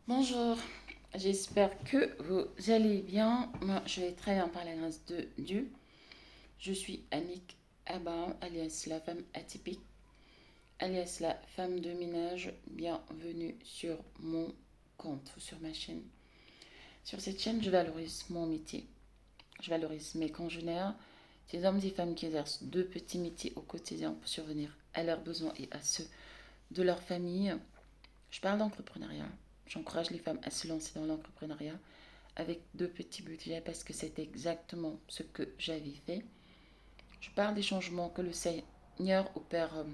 Bonjour, j'espère que vous allez bien. Moi, je vais très bien par la grâce de Dieu. Je suis Annick Abraham, alias la femme atypique, alias la femme de ménage. Bienvenue sur mon compte ou sur ma chaîne. Sur cette chaîne, je valorise mon métier. Je valorise mes congénères, ces hommes et femmes qui exercent deux petits métiers au quotidien pour survenir à leurs besoins et à ceux de leur famille. Je parle d'entrepreneuriat. J'encourage les femmes à se lancer dans l'entrepreneuriat avec deux petits budgets parce que c'est exactement ce que j'avais fait. Je parle des changements que le Seigneur opère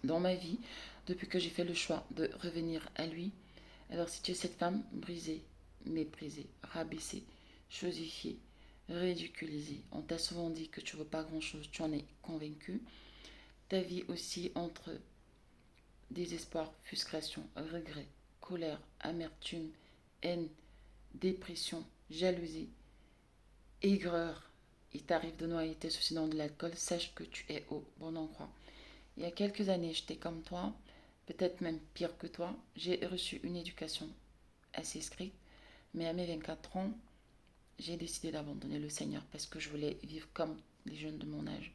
dans ma vie depuis que j'ai fait le choix de revenir à lui. Alors si tu es cette femme brisée, méprisée, rabaissée, chosifiée, ridiculisée, on t'a souvent dit que tu ne veux pas grand-chose, tu en es convaincu. Ta vie aussi entre désespoir, frustration, regret, colère, amertume, haine, dépression, jalousie, aigreur, il t'arrive de noyer tes soucis dans de l'alcool, sache que tu es au bon endroit. Il y a quelques années, j'étais comme toi, peut-être même pire que toi. J'ai reçu une éducation assez stricte, mais à mes 24 ans, j'ai décidé d'abandonner le Seigneur parce que je voulais vivre comme les jeunes de mon âge.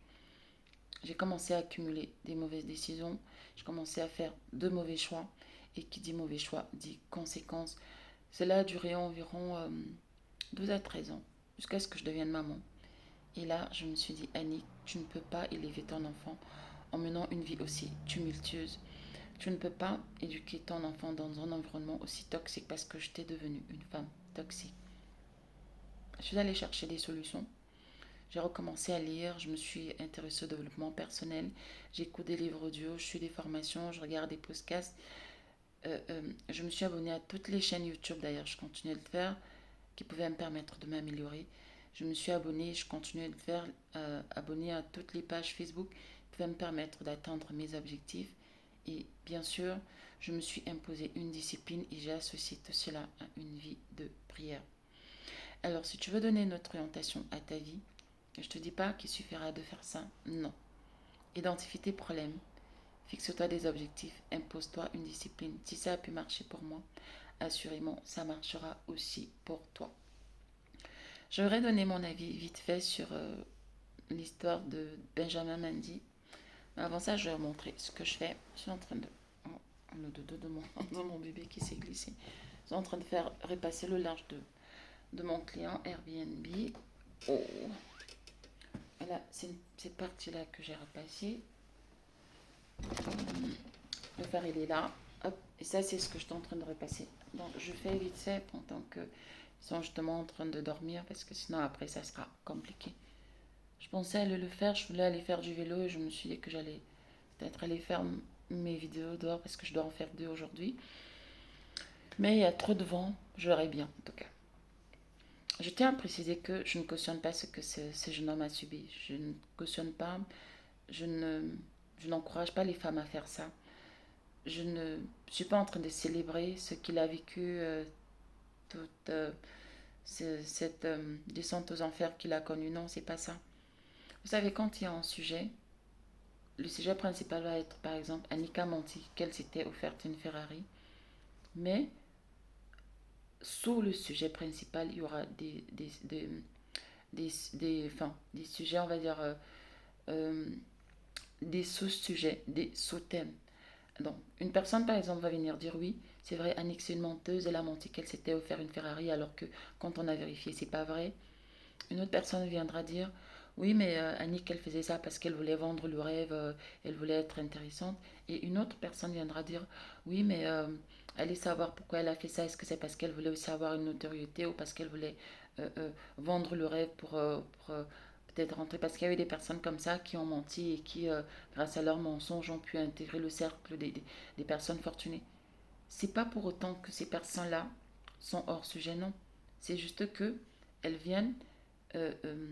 J'ai commencé à accumuler des mauvaises décisions, j'ai commencé à faire de mauvais choix, et qui dit mauvais choix dit conséquences. Cela a duré environ 12 à 13 ans, jusqu'à ce que je devienne maman. Et là, je me suis dit, Annick, tu ne peux pas élever ton enfant en menant une vie aussi tumultueuse. Tu ne peux pas éduquer ton enfant dans un environnement aussi toxique parce que je t'ai devenue une femme toxique. Je suis allée chercher des solutions. J'ai recommencé à lire, je me suis intéressée au développement personnel, j'écoute des livres audio, je suis des formations, je regarde des podcasts. Je me suis abonnée à toutes les chaînes YouTube d'ailleurs, je continue de le faire, qui pouvaient me permettre de m'améliorer. Je me suis abonnée, je continue de le faire, abonnée à toutes les pages Facebook qui pouvaient me permettre d'atteindre mes objectifs. Et bien sûr, je me suis imposé une discipline et j'ai associé tout cela à une vie de prière. Alors, si tu veux donner une autre orientation à ta vie, je ne te dis pas qu'il suffira de faire ça, non. Identifie tes problèmes, fixe-toi des objectifs, impose-toi une discipline. Si ça a pu marcher pour moi, assurément, ça marchera aussi pour toi. J'aurais donné mon avis vite fait sur l'histoire de Benjamin Mendy. Mais avant ça, je vais vous montrer ce que je fais. Je suis en train de... Oh, le dodo de mon bébé qui s'est glissé. Je suis en train de faire repasser le linge de mon client Airbnb. Oh. Voilà, c'est cette partie-là que j'ai repassée. Le fer, il est là. Hop. Et ça, c'est ce que je suis en train de repasser. Donc, je fais vite fait pendant qu'ils sont justement en train de dormir parce que sinon, après, ça sera compliqué. Je pensais aller le faire, je voulais aller faire du vélo et je me suis dit que j'allais peut-être aller faire mes vidéos dehors parce que je dois en faire deux aujourd'hui. Mais il y a trop de vent, je verrai bien en tout cas. Je tiens à préciser que je ne cautionne pas ce que ce jeune homme a subi. Je ne cautionne pas, je ne, je n'encourage pas les femmes à faire ça. Je ne suis pas en train de célébrer ce qu'il a vécu, toute cette descente aux enfers qu'il a connue. Non, c'est pas ça. Vous savez, quand il y a un sujet, le sujet principal va être, par exemple, Annika menti qu'elle s'était offerte une Ferrari. Mais sous le sujet principal, il y aura des sujets, on va dire, euh, des sous-sujets, des sous-thèmes. Donc, une personne, par exemple, va venir dire oui, c'est vrai, Annick, c'est une menteuse, elle a menti qu'elle s'était offert une Ferrari, alors que quand on a vérifié, c'est pas vrai. Une autre personne viendra dire oui, mais Annick, elle faisait ça parce qu'elle voulait vendre le rêve, elle voulait être intéressante. Et une autre personne viendra dire oui, mais allez savoir pourquoi elle a fait ça. Est-ce que c'est parce qu'elle voulait aussi avoir une notoriété ou parce qu'elle voulait vendre le rêve pour peut-être rentrer. Parce qu'il y a eu des personnes comme ça qui ont menti et qui, grâce à leurs mensonges, ont pu intégrer le cercle des personnes fortunées. C'est pas pour autant que ces personnes-là sont hors sujet, non. C'est juste que elles viennent euh, euh,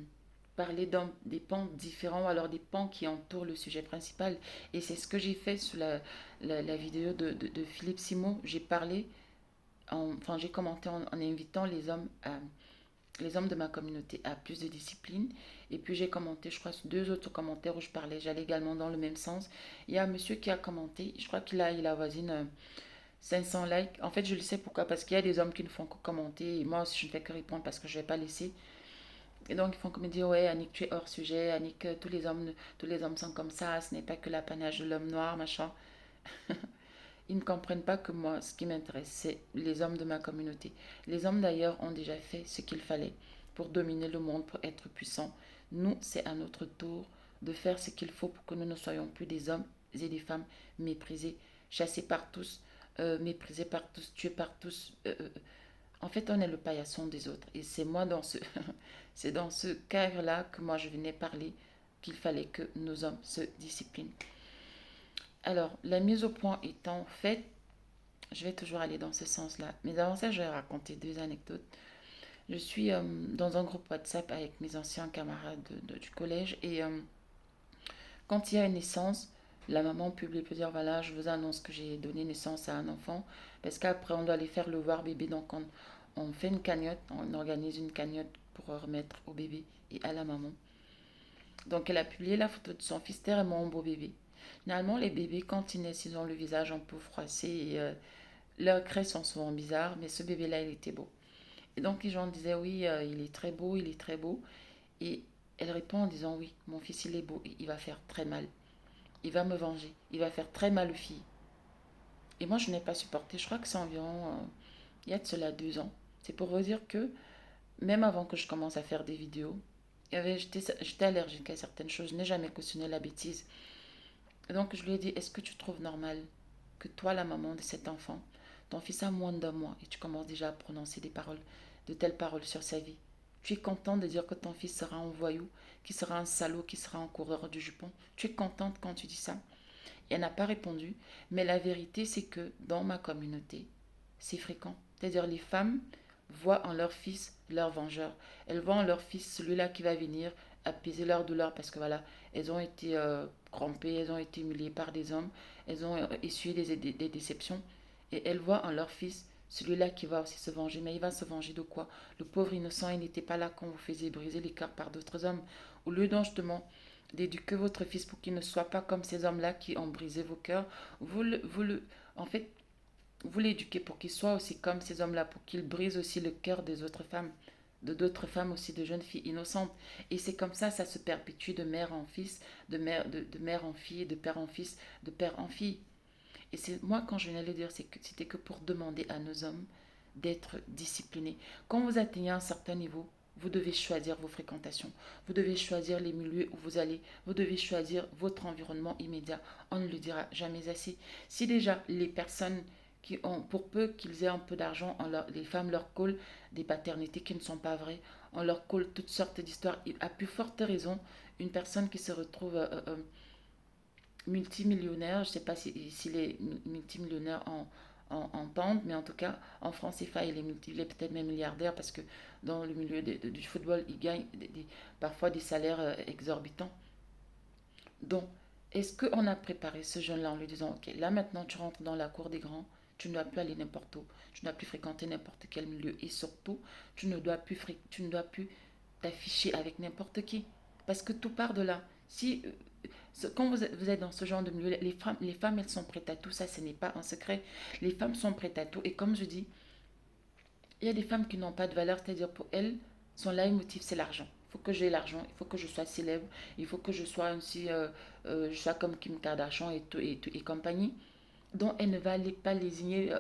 parler dans des pans différents, ou alors des pans qui entourent le sujet principal. Et c'est ce que j'ai fait sur la vidéo de Philippe Simon. J'ai parlé, enfin j'ai commenté en invitant les hommes de ma communauté à plus de discipline. Et puis j'ai commenté, je crois, deux autres commentaires où je parlais, j'allais également dans le même sens. Il y a un monsieur qui a commenté, je crois qu'il a avoisine 500 likes. En fait, je le sais pourquoi. Parce qu'il y a des hommes qui ne font que commenter. Et moi aussi, je ne fais que répondre parce que je ne vais pas laisser. Et donc, ils font comme me dire, ouais, Annick, tu es hors sujet. Annick, tous les hommes sont comme ça. Ce n'est pas que l'apanage de l'homme noir, machin. Ils ne comprennent pas que moi, ce qui m'intéresse, c'est les hommes de ma communauté. Les hommes, d'ailleurs, ont déjà fait ce qu'il fallait pour dominer le monde, pour être puissants. Nous, c'est à notre tour de faire ce qu'il faut pour que nous ne soyons plus des hommes et des femmes méprisés, chassés par tous, méprisés par tous, tués par tous. En fait, on est le paillasson des autres. Et c'est moi dans ce, c'est dans ce cadre-là que moi je venais parler qu'il fallait que nos hommes se disciplinent. Alors, la mise au point étant faite, je vais toujours aller dans ce sens-là. Mais avant ça, je vais raconter deux anecdotes. Je suis dans un groupe WhatsApp avec mes anciens camarades du collège et quand il y a une naissance, la maman publie pour dire voilà, je vous annonce que j'ai donné naissance à un enfant parce qu'après on doit aller faire le voir bébé. Donc on fait une cagnotte, on organise une cagnotte pour remettre au bébé et à la maman. Donc elle a publié la photo de son fils tellement beau bébé. Généralement, les bébés, quand ils naissent, ils ont le visage un peu froissé et leurs craies sont souvent bizarres, mais ce bébé-là, il était beau. Et donc les gens disaient oui, il est très beau, il est très beau. Et elle répond en disant oui, mon fils, il est beau, il va faire très mal. Il va me venger, il va faire très mal aux filles. Et moi, je n'ai pas supporté, je crois que c'est environ, il y a de cela 2 ans. C'est pour vous dire que même avant que je commence à faire des vidéos, j'étais allergique à certaines choses, je n'ai jamais cautionné la bêtise. Et donc je lui ai dit, est-ce que tu trouves normal que toi, la maman de cet enfant, ton fils a moins d'un mois et tu commences déjà à prononcer des paroles, de telles paroles sur sa vie? Tu es content de dire que ton fils sera un voyou, qu'il sera un salaud, qu'il sera un coureur du jupon? Tu es contente quand tu dis ça? Et elle n'a pas répondu, mais la vérité c'est que dans ma communauté, c'est fréquent. C'est-à-dire les femmes voient en leur fils leur vengeur. Elles voient en leur fils celui-là qui va venir apaiser leur douleur parce que voilà, elles ont été crampées, elles ont été humiliées par des hommes, elles ont essuyé des déceptions et elles voient en leur fils celui-là qui va aussi se venger. Mais il va se venger de quoi? Le pauvre innocent, il n'était pas là quand vous faisiez briser les cœurs par d'autres hommes. Au lieu justement d'éduquer votre fils pour qu'il ne soit pas comme ces hommes-là qui ont brisé vos cœurs, en fait, vous l'éduquez pour qu'il soit aussi comme ces hommes-là, pour qu'il brise aussi le cœur des autres femmes, de d'autres femmes aussi, de jeunes filles innocentes. Et c'est comme ça se perpétue de mère en fils, de mère en fille, de père en fils, de père en fille. Et c'est moi, quand je venais le dire, c'était que pour demander à nos hommes d'être disciplinés. Quand vous atteignez un certain niveau, vous devez choisir vos fréquentations. Vous devez choisir les milieux où vous allez. Vous devez choisir votre environnement immédiat. On ne le dira jamais assez. Si déjà les personnes qui ont, pour peu qu'ils aient un peu d'argent, les femmes leur collent des paternités qui ne sont pas vraies, on leur colle toutes sortes d'histoires. À plus forte raison, une personne qui se retrouve multimillionnaire, je ne sais pas si les multimillionnaires en pente, mais en tout cas, en France CFA, il est peut-être même milliardaire parce que dans le milieu du football, il gagne parfois des salaires exorbitants. Donc, est-ce qu'on a préparé ce jeune-là en lui disant, ok, là maintenant tu rentres dans la cour des grands, tu ne dois plus aller n'importe où, tu ne dois plus fréquenter n'importe quel milieu et surtout, tu ne dois plus t'afficher avec n'importe qui. Parce que tout part de là. Si quand vous êtes dans ce genre de milieu, les femmes, elles sont prêtes à tout. Ça, ce n'est pas un secret. Les femmes sont prêtes à tout. Et comme je dis, il y a des femmes qui n'ont pas de valeur. C'est-à-dire pour elles, son leitmotiv, c'est l'argent. Il faut que j'ai l'argent. Il faut que je sois célèbre. Il faut que je sois ainsi, je sois comme Kim Kardashian et compagnie. Donc, elle ne va pas lésigner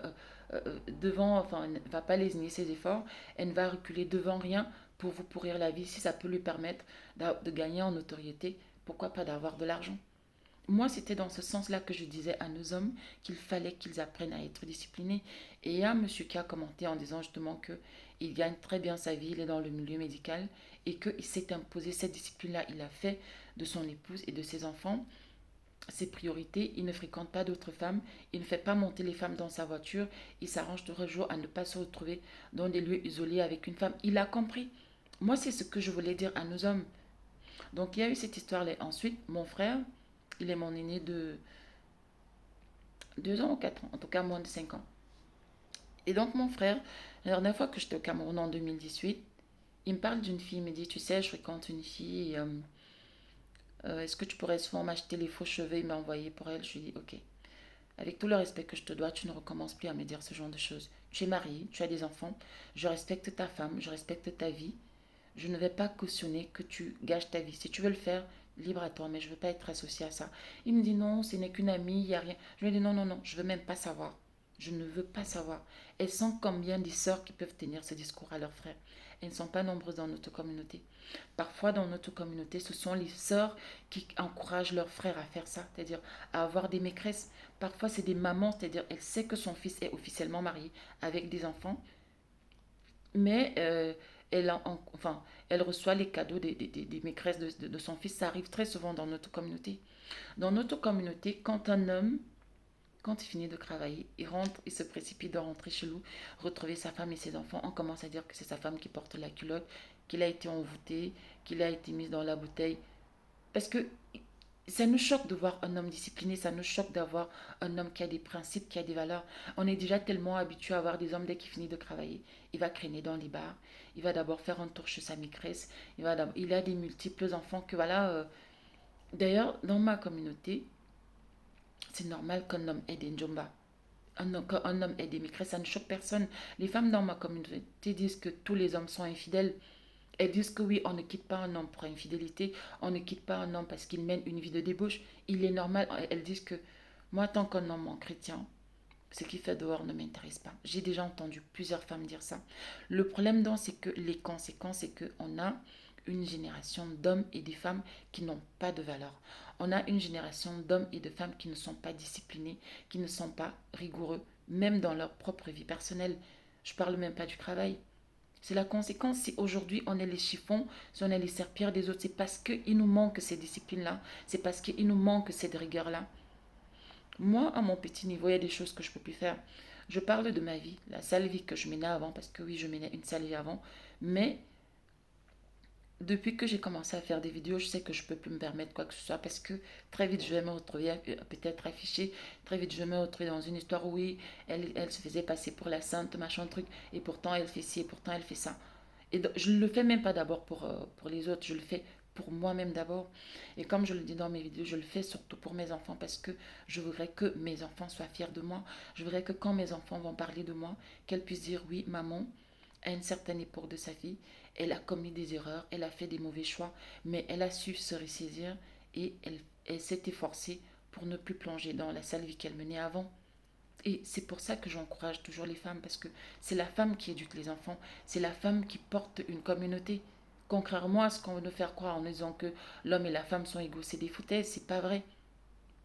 devant, enfin, elle ne va pas lésigner ses efforts. Elle ne va reculer devant rien pour vous pourrir la vie. Si ça peut lui permettre de gagner en notoriété, pourquoi pas d'avoir de l'argent? Moi, c'était dans ce sens-là que je disais à nos hommes qu'il fallait qu'ils apprennent à être disciplinés. Et il y a un monsieur qui a commenté en disant justement que il gagne très bien sa vie, il est dans le milieu médical et qu'il s'est imposé cette discipline-là. Il a fait de son épouse et de ses enfants ses priorités. Il ne fréquente pas d'autres femmes, il ne fait pas monter les femmes dans sa voiture, il s'arrange toujours à ne pas se retrouver dans des lieux isolés avec une femme. Il a compris. Moi, c'est ce que je voulais dire à nos hommes. Donc, il y a eu cette histoire-là. Ensuite, mon frère, il est mon aîné de 2 ans ou 4 ans, en tout cas moins de 5 ans. Et donc mon frère, la dernière fois que j'étais au Cameroun en 2018, il me parle d'une fille, il me dit, tu sais, je fréquente une fille, et, est-ce que tu pourrais souvent m'acheter les faux cheveux et m'envoyer pour elle? Je lui dis, ok. avec tout le respect que je te dois, tu ne recommences plus à me dire ce genre de choses. Tu es marié, tu as des enfants, je respecte ta femme, je respecte ta vie. Je ne vais pas cautionner que tu gâches ta vie. Si tu veux le faire, libre à toi, mais je ne veux pas être associée à ça. Il me dit non, ce n'est qu'une amie, il n'y a rien. Je lui dis non, non, non, je ne veux même pas savoir. Je ne veux pas savoir. Elles sont combien des sœurs qui peuvent tenir ce discours à leurs frères. Elles ne sont pas nombreuses dans notre communauté. Parfois, dans notre communauté, ce sont les sœurs qui encouragent leurs frères à faire ça, c'est-à-dire à avoir des maîtresses. Parfois, c'est des mamans, c'est-à-dire elle sait que son fils est officiellement marié avec des enfants, mais enfin, elle reçoit les cadeaux des maîtresses de son fils. Ça arrive très souvent dans notre communauté. Dans notre communauté, quand un homme, quand il finit de travailler, il rentre, il se précipite de rentrer chez lui, retrouver sa femme et ses enfants, on commence à dire que c'est sa femme qui porte la culotte, qu'il a été envoûté, qu'il a été mis dans la bouteille. Parce que ça nous choque de voir un homme discipliné, ça nous choque d'avoir un homme qui a des principes, qui a des valeurs. On est déjà tellement habitué à voir des hommes dès qu'il finit de travailler. Il va traîner dans les bars, il va d'abord faire un tour chez sa maîtresse, il a des multiples enfants que voilà. D'ailleurs, dans ma communauté, c'est normal qu'un homme ait des njomba. Qu'un homme ait des maîtresses, ça ne choque personne. Les femmes dans ma communauté disent que tous les hommes sont infidèles. Elles disent que oui, on ne quitte pas un homme pour infidélité, on ne quitte pas un homme parce qu'il mène une vie de débauche. Il est normal. Elles disent que moi, tant qu'un homme en chrétien, ce qui fait dehors ne m'intéresse pas. J'ai déjà entendu plusieurs femmes dire ça. Le problème, donc, c'est que les conséquences, c'est qu'on a une génération d'hommes et de femmes qui n'ont pas de valeur. On a une génération d'hommes et de femmes qui ne sont pas disciplinés, qui ne sont pas rigoureux, même dans leur propre vie personnelle. Je parle même pas du travail. C'est la conséquence si aujourd'hui on est les chiffons, si on est les serpillères des autres. C'est parce qu'il nous manque ces disciplines-là. C'est parce qu'il nous manque cette rigueur-là. Moi, à mon petit niveau, il y a des choses que je ne peux plus faire. Je parle de ma vie, la sale vie que je menais avant, parce que oui, je menais une sale vie avant. Mais depuis que j'ai commencé à faire des vidéos, je sais que je ne peux plus me permettre quoi que ce soit parce que très vite je vais me retrouver peut-être affichée, très vite je vais me retrouver dans une histoire où oui, elle se faisait passer pour la sainte, machin truc, et pourtant elle fait ci, et pourtant elle fait ça. Et donc, je ne le fais même pas d'abord pour les autres, je le fais pour moi-même d'abord. Et comme je le dis dans mes vidéos, je le fais surtout pour mes enfants parce que je voudrais que mes enfants soient fiers de moi. Je voudrais que quand mes enfants vont parler de moi, qu'elles puissent dire oui, maman, à une certaine époque de sa vie, elle a commis des erreurs, elle a fait des mauvais choix, mais elle a su se ressaisir et elle s'est efforcée pour ne plus plonger dans la sale vie qu'elle menait avant. Et c'est pour ça que j'encourage toujours les femmes, parce que c'est la femme qui éduque les enfants, c'est la femme qui porte une communauté. Contrairement à ce qu'on veut nous faire croire en disant que l'homme et la femme sont égaux, c'est des foutaises, c'est pas vrai.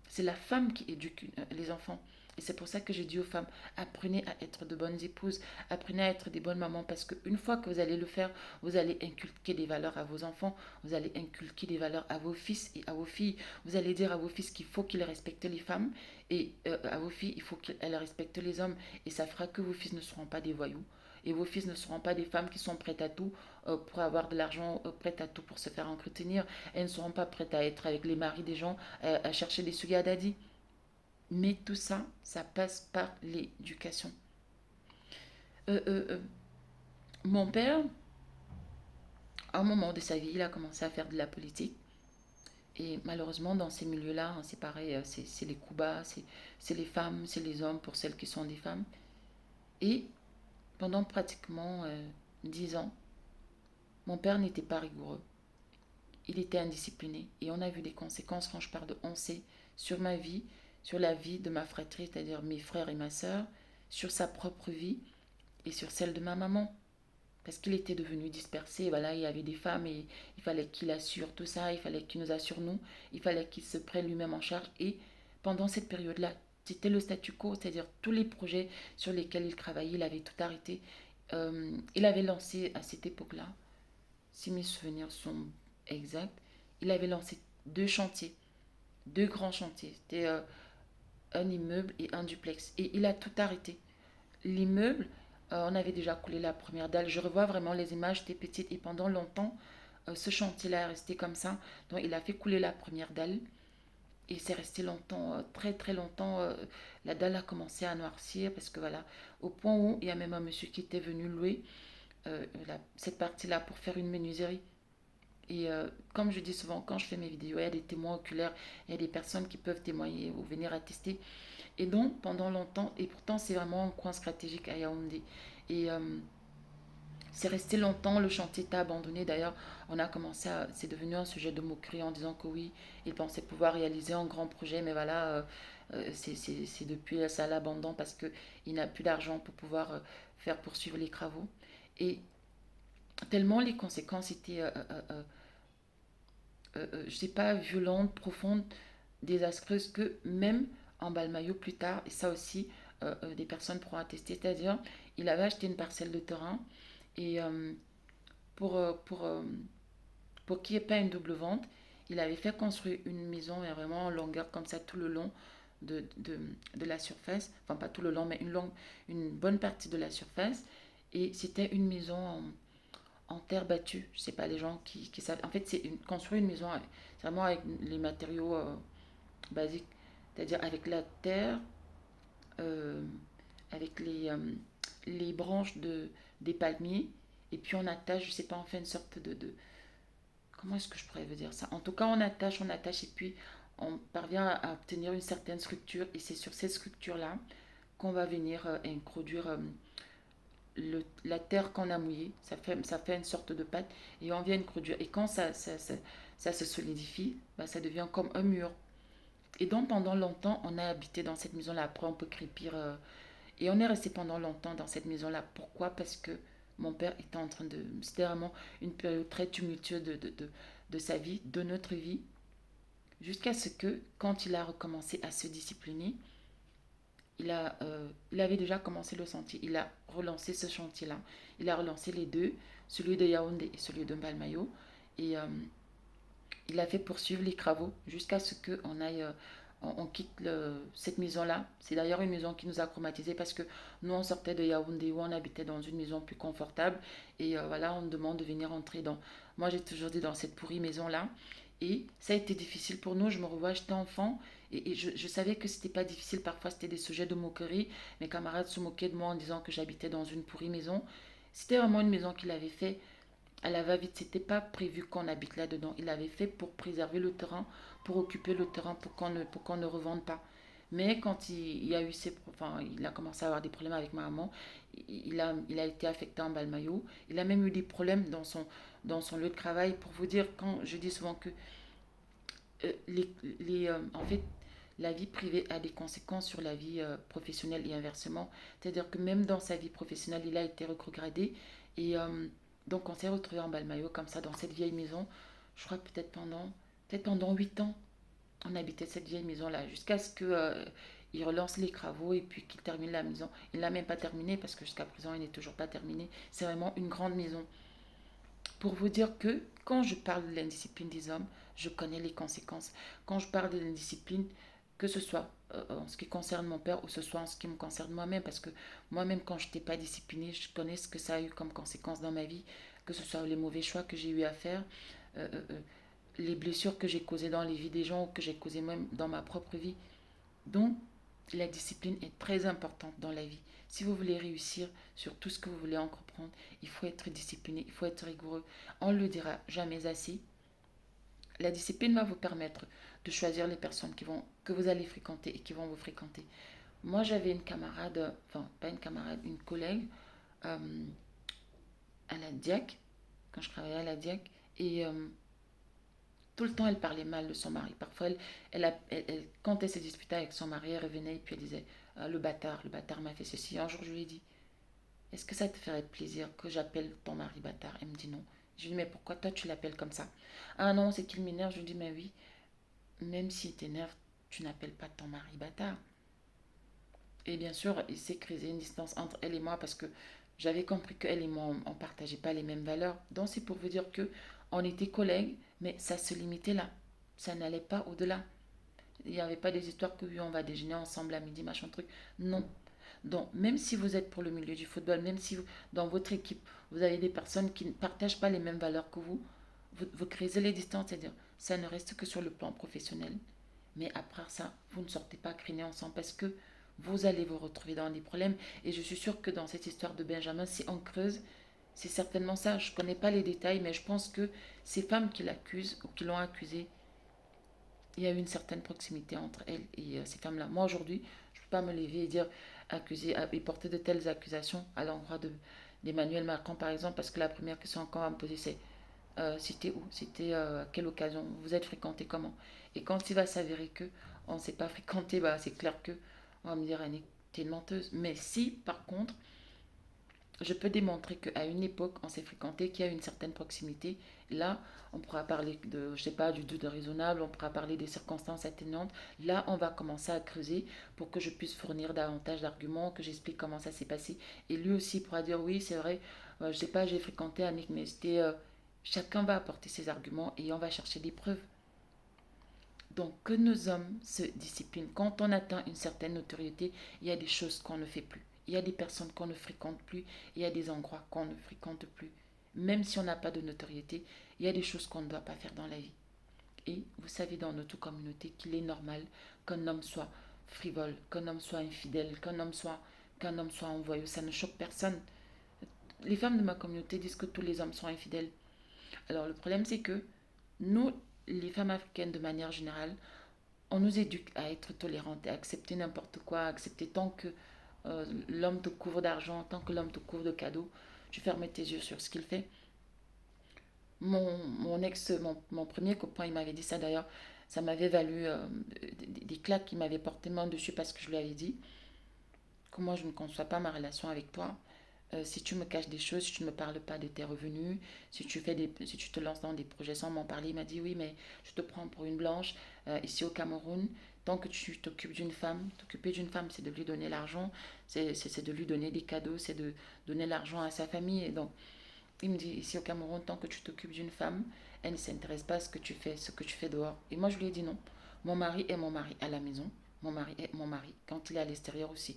C'est la femme qui éduque les enfants. Et c'est pour ça que je dis aux femmes, apprenez à être de bonnes épouses, apprenez à être des bonnes mamans, parce qu'une fois que vous allez le faire, vous allez inculquer des valeurs à vos enfants, vous allez inculquer des valeurs à vos fils et à vos filles. Vous allez dire à vos fils qu'il faut qu'ils respectent les femmes, et à vos filles, il faut qu'elles respectent les hommes. Et ça fera que vos fils ne seront pas des voyous. Et vos fils ne seront pas des femmes qui sont prêtes à tout pour avoir de l'argent, prêtes à tout pour se faire entretenir. Elles ne seront pas prêtes à être avec les maris des gens, à chercher des sugar daddy. Mais tout ça, ça passe par l'éducation. Euh, euh, euh, Mon père, à un moment de sa vie, il a commencé à faire de la politique. Et malheureusement, dans ces milieux-là, hein, c'est pareil, c'est les coups bas, c'est les femmes, c'est les hommes pour celles qui sont des femmes. Et pendant pratiquement 10 ans, mon père n'était pas rigoureux. Il était indiscipliné. Et on a vu des conséquences, quand je parle de on sait, sur ma vie, sur la vie de ma fratrie, c'est-à-dire mes frères et ma sœur, sur sa propre vie et sur celle de ma maman. Parce qu'il était devenu dispersé, voilà, il y avait des femmes et il fallait qu'il assure tout ça, il fallait qu'il nous assure nous, il fallait qu'il se prenne lui-même en charge. Et pendant cette période-là, c'était le statu quo, c'est-à-dire tous les projets sur lesquels il travaillait, il avait tout arrêté. Il avait lancé à cette époque-là, si mes souvenirs sont exacts, il avait lancé deux chantiers, deux grands chantiers. C'était un immeuble et un duplex. Et il a tout arrêté. L'immeuble, on avait déjà coulé la première dalle. Je revois vraiment les images, j'étais petite et pendant longtemps, ce chantier-là est resté comme ça. Donc il a fait couler la première dalle et c'est resté longtemps, très très longtemps. La dalle a commencé à noircir parce que voilà, au point où il y a même un monsieur qui était venu louer cette partie-là pour faire une menuiserie. Et comme je dis souvent, quand je fais mes vidéos, il y a des témoins oculaires, il y a des personnes qui peuvent témoigner ou venir attester. Et donc, pendant longtemps, et pourtant c'est vraiment un coin stratégique à Yaoundé. Et c'est resté longtemps, le chantier était abandonné. D'ailleurs, c'est devenu un sujet de moquerie en disant que oui, il pensait pouvoir réaliser un grand projet, mais voilà, c'est depuis ça à l'abandon parce qu'il n'a plus d'argent pour pouvoir faire poursuivre les travaux. Et tellement les conséquences étaient, je sais pas, violentes, profondes, désastreuses, que même en Balmayo plus tard, et ça aussi, des personnes pourront attester, c'est-à-dire, il avait acheté une parcelle de terrain et pour, euh, pour, euh, pour qu'il n'y ait pas une double vente, il avait fait construire une maison vraiment en longueur comme ça tout le long de la surface. Enfin, pas tout le long, mais une bonne partie de la surface. Et c'était une maison en terre battue. Je sais pas, les gens qui savent. En fait, construire une maison, c'est vraiment avec les matériaux basiques. C'est-à-dire avec la terre, euh, avec les branches des palmiers. Et puis on attache, je sais pas, on fait une sorte comment est-ce que je pourrais vous dire ça? En tout cas, on attache et puis on parvient à obtenir une certaine structure et c'est sur cette structure-là qu'on va venir introduire la terre qu'on a mouillée. Ça fait une sorte de pâte et on vient introduire. Et quand ça se solidifie, bah, ça devient comme un mur. Et donc pendant longtemps, on a habité dans cette maison-là. Après, on peut crépir. Et on est resté pendant longtemps dans cette maison-là. Pourquoi? Parce que mon père était en train de... C'était vraiment une période très tumultueuse de sa vie, de notre vie, jusqu'à ce que, quand il a recommencé à se discipliner, il avait déjà commencé le chantier. Il a relancé ce chantier-là. Il a relancé les deux, celui de Yaoundé et celui de Mbalmayo. Et il a fait poursuivre les travaux jusqu'à ce qu'on aille, on quitte cette maison-là. C'est d'ailleurs une maison qui nous a traumatisés parce que nous, on sortait de Yaoundé où on habitait dans une maison plus confortable. Et voilà, on nous demande de venir entrer dans... Moi, j'ai toujours dit dans cette pourrie maison-là. Et ça a été difficile pour nous. Je me revois, j'étais enfant. Et je savais que c'était pas difficile. Parfois, c'était des sujets de moquerie. Mes camarades se moquaient de moi en disant que j'habitais dans une pourrie maison. C'était vraiment une maison qu'il avait fait à la va-vite. C'était pas prévu qu'on habite là-dedans. Il avait fait pour préserver le terrain, pour occuper le terrain, pour qu'on ne revende pas. Mais quand il a eu enfin, il a commencé à avoir des problèmes avec ma maman, il a été affecté en Balmayo. Il a même eu des problèmes dans son lieu de travail. Pour vous dire, quand je dis souvent que en fait, la vie privée a des conséquences sur la vie professionnelle et inversement. C'est-à-dire que même dans sa vie professionnelle, il a été rétrogradé. Et donc, on s'est retrouvé en Balmayo, comme ça, dans cette vieille maison. Je crois que peut-être pendant 8 ans, on habitait cette vieille maison-là, jusqu'à ce que il relance les travaux et puis qu'il termine la maison. Il ne l'a même pas terminée parce que jusqu'à présent, il n'est toujours pas terminé. C'est vraiment une grande maison. Pour vous dire que quand je parle de l'indiscipline des hommes, je connais les conséquences. Quand je parle de l'indiscipline, que ce soit en ce qui concerne mon père ou ce soit en ce qui me concerne moi-même, parce que moi-même, quand je n'étais pas disciplinée, je connais ce que ça a eu comme conséquence dans ma vie, que ce soit les mauvais choix que j'ai eu à faire, euh, euh, euh, les blessures que j'ai causées dans les vies des gens ou que j'ai causées même dans ma propre vie. Donc, la discipline est très importante dans la vie. Si vous voulez réussir sur tout ce que vous voulez entreprendre, il faut être discipliné, il faut être rigoureux. On ne le dira jamais assez. La discipline va vous permettre de choisir les personnes que vous allez fréquenter et qui vont vous fréquenter. Moi, j'avais une camarade, enfin, pas une camarade, une collègue euh, à la DIAC, quand je travaillais à la DIAC, et tout le temps, elle parlait mal de son mari. Parfois, quand elle se disputait avec son mari, elle revenait et puis elle disait le bâtard m'a fait ceci. Un jour, je lui ai dit, est-ce que ça te ferait plaisir que j'appelle ton mari bâtard? Elle me dit non. Je lui ai dit, mais pourquoi toi tu l'appelles comme ça? Ah non, c'est qu'il m'énerve. Je lui dis, mais oui, même s'il t'énerve, tu n'appelles pas ton mari bâtard. Et bien sûr, il s'est créé une distance entre elle et moi parce que j'avais compris qu'elle et moi, on ne partageait pas les mêmes valeurs. Donc c'est pour vous dire que on était collègues, mais ça se limitait là. Ça n'allait pas au-delà. Il n'y avait pas des histoires que oui, on va déjeuner ensemble à midi, machin truc. Non. Donc, même si vous êtes pour le milieu du football, même si dans votre équipe, vous avez des personnes qui ne partagent pas les mêmes valeurs que vous créez les distances, c'est-à-dire ça ne reste que sur le plan professionnel. Mais après ça, vous ne sortez pas criner ensemble parce que vous allez vous retrouver dans des problèmes. Et je suis sûre que dans cette histoire de Benjamin, si on creuse, C'est certainement ça. Je ne connais pas les détails, mais je pense que ces femmes qui l'accusent ou qui l'ont accusé, il y a eu une certaine proximité entre elles et ces femmes-là. Moi, aujourd'hui, je ne peux pas me lever et dire accuser et porter de telles accusations à l'endroit d'Emmanuel Macron, par exemple, parce que la première question qu'on va me poser, c'est c'était où? C'était à quelle occasion? Vous êtes fréquenté comment? Et quand il va s'avérer que on ne s'est pas fréquenté, bah, c'est clair que on va me dire, Annick, t'es une menteuse. Mais si, par contre, je peux démontrer qu'à une époque, on s'est fréquenté, qu'il y a une certaine proximité. Là, on pourra parler de, je sais pas, du doute raisonnable, on pourra parler des circonstances atténuantes. Là, on va commencer à creuser pour que je puisse fournir davantage d'arguments, que j'explique comment ça s'est passé. Et lui aussi pourra dire, oui, c'est vrai, je sais pas, j'ai fréquenté Annick, mais c'était... chacun va apporter ses arguments et on va chercher des preuves. Donc, que nos hommes se disciplinent. Quand on atteint une certaine notoriété, il y a des choses qu'on ne fait plus. Il y a des personnes qu'on ne fréquente plus. Il y a des endroits qu'on ne fréquente plus. Même si on n'a pas de notoriété, il y a des choses qu'on ne doit pas faire dans la vie. Et vous savez dans notre communauté qu'il est normal qu'un homme soit frivole, qu'un homme soit infidèle, qu'un homme soit envoyé. Ça ne choque personne. Les femmes de ma communauté disent que tous les hommes sont infidèles. Alors le problème c'est que nous, les femmes africaines de manière générale, on nous éduque à être tolérantes, à accepter n'importe quoi, à accepter tant que l'homme te couvre d'argent, tant que l'homme te couvre de cadeaux, tu fermes tes yeux sur ce qu'il fait. Mon premier copain, il m'avait dit ça d'ailleurs, ça m'avait valu des claques qu'il m'avait porté main dessus parce que je lui avais dit que moi je ne conçois pas ma relation avec toi. Si tu me caches des choses, si tu ne me parles pas de tes revenus, si tu te lances dans des projets sans m'en parler, il m'a dit oui, mais je te prends pour une blanche ici au Cameroun. Tant que tu t'occupes d'une femme, t'occuper d'une femme, c'est de lui donner l'argent, c'est de lui donner des cadeaux, c'est de donner l'argent à sa famille. Et donc, il me dit ici au Cameroun, tant que tu t'occupes d'une femme, elle ne s'intéresse pas à ce que tu fais dehors. Et moi, je lui ai dit non. Mon mari est mon mari à la maison. Mon mari est mon mari quand il est à l'extérieur aussi.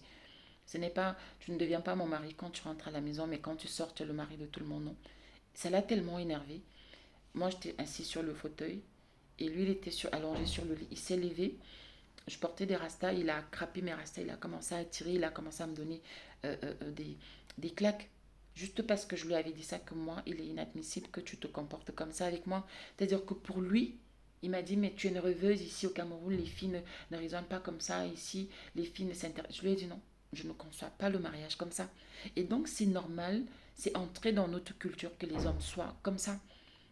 Ce n'est pas, tu ne deviens pas mon mari quand tu rentres à la maison, mais quand tu sors, tu es le mari de tout le monde. Non. Ça l'a tellement énervé. Moi, j'étais assis sur le fauteuil et lui, il était allongé sur le lit. Il s'est levé. Je portais des rastas. Il a crapé mes rastas. Il a commencé à tirer. Il a commencé à me donner des claques. Juste parce que je lui avais dit ça, que moi, il est inadmissible que tu te comportes comme ça avec moi. C'est-à-dire que pour lui, il m'a dit, mais tu es une rêveuse ici au Cameroun, les filles ne raisonnent pas comme ça ici, les filles ne s'intéressent. Je lui ai dit non, je ne conçois pas le mariage comme ça. Et donc c'est normal, c'est entré dans notre culture que les hommes soient comme ça.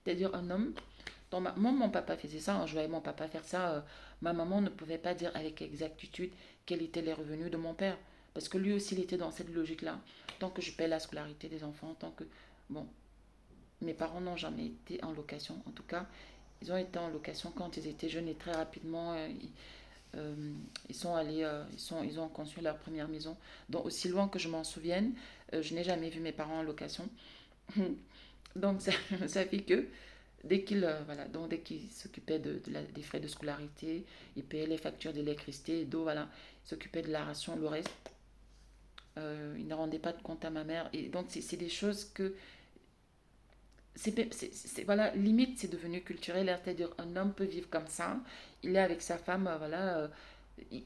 C'est-à-dire un homme, moi mon papa faisait ça, hein, je voyais mon papa faire ça, ma maman ne pouvait pas dire avec exactitude quels étaient les revenus de mon père. Parce que lui aussi il était dans cette logique-là. Tant que je paie la scolarité des enfants, tant que... Bon, mes parents n'ont jamais été en location. En tout cas, ils ont été en location quand ils étaient jeunes et très rapidement, euh, ils sont allés, ils ont construit leur première maison. Donc, aussi loin que je m'en souvienne, je n'ai jamais vu mes parents en location. Donc, ça fait que voilà, donc dès qu'ils s'occupaient des frais de scolarité, ils payaient les factures d'électricité, d'eau, voilà, ils s'occupaient de la ration, le reste, ils ne rendaient pas de compte à ma mère. Et donc, c'est des choses que voilà, limite c'est devenu culturel, c'est-à-dire un homme peut vivre comme ça, il est avec sa femme, voilà, il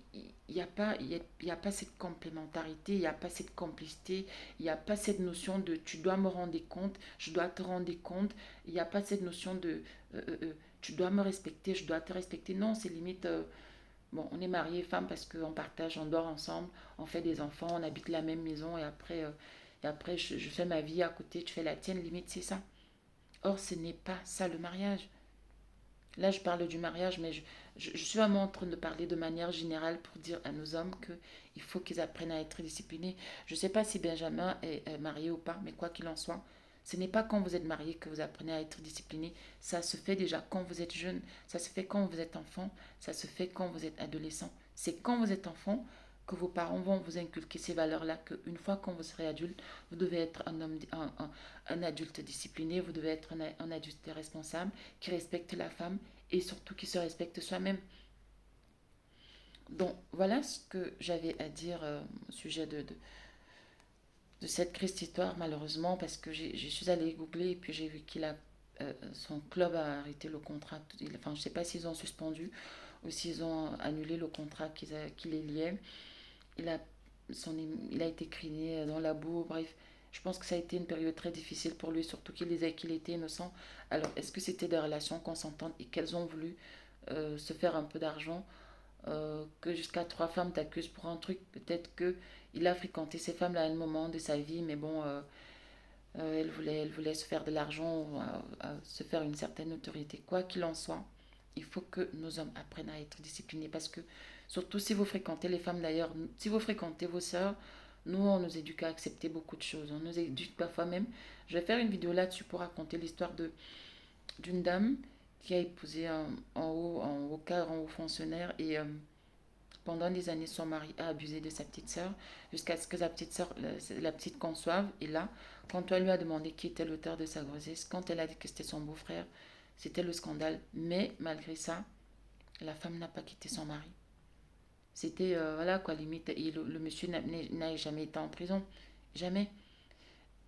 n'y a pas, il y a pas cette complémentarité, il n'y a pas cette complicité, il n'y a pas cette notion de tu dois me rendre compte, je dois te rendre compte, il n'y a pas cette notion de tu dois me respecter, je dois te respecter, non, c'est limite, bon, on est mariés, femmes, parce qu'on partage, on dort ensemble, on fait des enfants, on habite la même maison, et après je fais ma vie à côté, tu fais la tienne, limite c'est ça. Or, ce n'est pas ça le mariage. Là, je parle du mariage, mais je suis vraiment en train de parler de manière générale pour dire à nos hommes qu'il faut qu'ils apprennent à être disciplinés. Je ne sais pas si Benjamin est marié ou pas, mais quoi qu'il en soit, ce n'est pas quand vous êtes marié que vous apprenez à être discipliné. Ça se fait déjà quand vous êtes jeune, ça se fait quand vous êtes enfant, ça se fait quand vous êtes adolescent. C'est quand vous êtes enfant que vos parents vont vous inculquer ces valeurs-là, qu'une fois quand vous serez adulte, vous devez être un adulte discipliné, vous devez être un adulte responsable qui respecte la femme et surtout qui se respecte soi-même. Donc voilà ce que j'avais à dire au sujet de cette triste histoire, malheureusement, parce que je suis allée googler et puis j'ai vu qu'il a son club a arrêté le contrat. Enfin, je ne sais pas s'ils ont suspendu ou s'ils ont annulé le contrat qui les liait. Il a, il a été criné dans la boue, bref. Je pense que ça a été une période très difficile pour lui, surtout qu'il disait qu'il était innocent. Alors, est-ce que c'était des relations consentantes et qu'elles ont voulu se faire un peu d'argent, que jusqu'à 3 femmes t'accusent pour un truc? Peut-être que il a fréquenté ces femmes-là à un moment de sa vie, mais bon, elle voulait se faire de l'argent, se faire une certaine autorité. Quoi qu'il en soit, il faut que nos hommes apprennent à être disciplinés parce que, surtout si vous fréquentez les femmes d'ailleurs, si vous fréquentez vos sœurs, nous, on nous éduque à accepter beaucoup de choses. On nous éduque parfois même. Je vais faire une vidéo là-dessus pour raconter l'histoire d'une dame qui a épousé un en haut cadre, en haut fonctionnaire et pendant des années, son mari a abusé de sa petite sœur jusqu'à ce que sa petite sœur, la petite conçoive. Et là, quand on lui a demandé qui était l'auteur de sa grossesse, quand elle a dit que c'était son beau-frère, c'était le scandale. Mais malgré ça, la femme n'a pas quitté son mari. C'était, voilà quoi, limite. Et le monsieur n'a jamais été en prison. Jamais.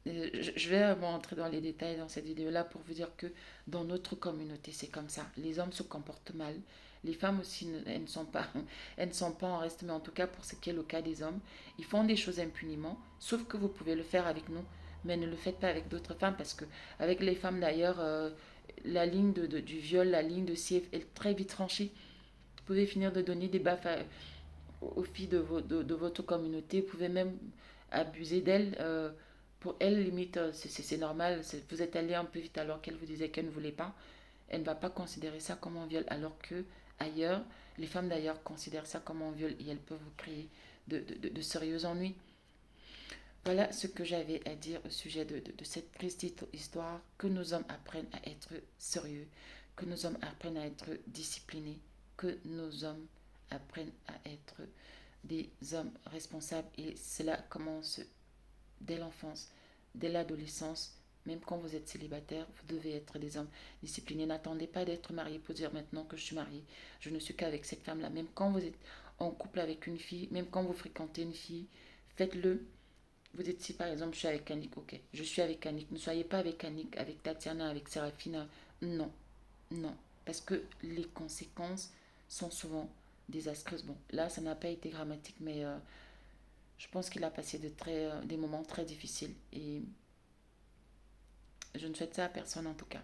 Je vais entrer dans les détails dans cette vidéo-là pour vous dire que dans notre communauté, c'est comme ça. Les hommes se comportent mal. Les femmes aussi, elles ne sont pas, elles ne sont pas en reste, mais en tout cas pour ce qui est le cas des hommes, ils font des choses impuniment, sauf que vous pouvez le faire avec nous, mais ne le faites pas avec d'autres femmes, parce que avec les femmes d'ailleurs, la ligne du viol, la ligne de siège est très vite franchie. Vous pouvez finir de donner des baffes aux filles de votre communauté. Vous pouvez même abuser d'elles. Pour elle, limite, c'est normal. Vous êtes allé un peu vite alors qu'elle vous disait qu'elle ne voulait pas. Elle ne va pas considérer ça comme un viol. Alors que ailleurs, les femmes d'ailleurs considèrent ça comme un viol et elles peuvent vous créer de sérieux ennuis. Voilà ce que j'avais à dire au sujet de cette triste histoire. Que nos hommes apprennent à être sérieux. Que nos hommes apprennent à être disciplinés. Que nos hommes apprennent à être des hommes responsables. Et cela commence dès l'enfance, dès l'adolescence. Même quand vous êtes célibataire, vous devez être des hommes disciplinés. N'attendez pas d'être marié pour dire maintenant que je suis marié, je ne suis qu'avec cette femme-là. Même quand vous êtes en couple avec une fille, même quand vous fréquentez une fille, faites-le. Vous dites si par exemple je suis avec Annick, ok, je suis avec Annick. Ne soyez pas avec Annick, avec Tatiana, avec Serafina. Non, non. Parce que les conséquences sont souvent désastreuses. Bon, là, ça n'a pas été grammatique, mais je pense qu'il a passé des moments très difficiles. Et je ne souhaite ça à personne en tout cas.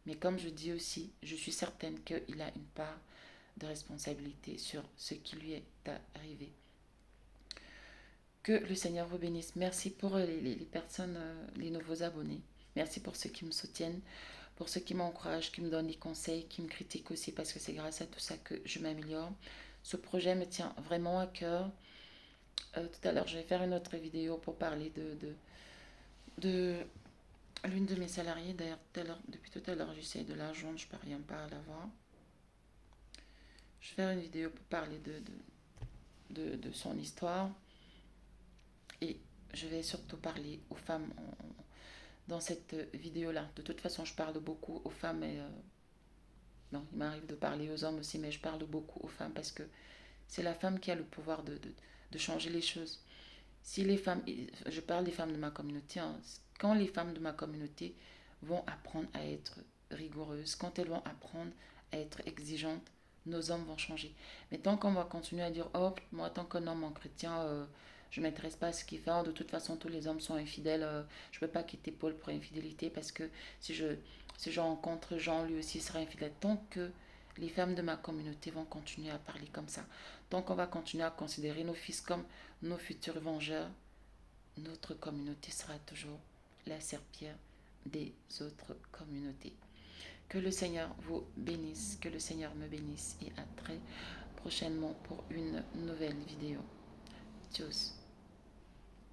Mais comme je dis aussi, je suis certaine qu'il a une part de responsabilité sur ce qui lui est arrivé. Que le Seigneur vous bénisse. Merci pour les personnes, les nouveaux abonnés. Merci pour ceux qui me soutiennent, pour ceux qui m'encouragent, qui me donnent des conseils, qui me critiquent aussi, parce que c'est grâce à tout ça que je m'améliore. Ce projet me tient vraiment à cœur. Tout à l'heure, je vais faire une autre vidéo pour parler de l'une de mes salariées. D'ailleurs, depuis tout à l'heure, j'essaie de la joindre, je ne parviens pas à la voir. Je vais faire une vidéo pour parler de son histoire. Et je vais surtout parler aux femmes dans cette vidéo-là. De toute façon, je parle beaucoup aux femmes et non, il m'arrive de parler aux hommes aussi, mais je parle beaucoup aux femmes parce que c'est la femme qui a le pouvoir de changer les choses. Si les femmes, je parle des femmes de ma communauté, hein, quand les femmes de ma communauté vont apprendre à être rigoureuses, quand elles vont apprendre à être exigeantes, nos hommes vont changer. Mais tant qu'on va continuer à dire, oh, moi, tant qu'un homme en chrétien, je ne m'intéresse pas à ce qu'il fait, oh, de toute façon, tous les hommes sont infidèles, je ne peux pas quitter Paul pour infidélité parce que si je rencontre Jean, lui aussi sera infidèle. Tant que les femmes de ma communauté vont continuer à parler comme ça, tant qu'on va continuer à considérer nos fils comme nos futurs vengeurs, notre communauté sera toujours la serpillère des autres communautés. Que le Seigneur vous bénisse, que le Seigneur me bénisse et à très prochainement pour une nouvelle vidéo. Tchuss.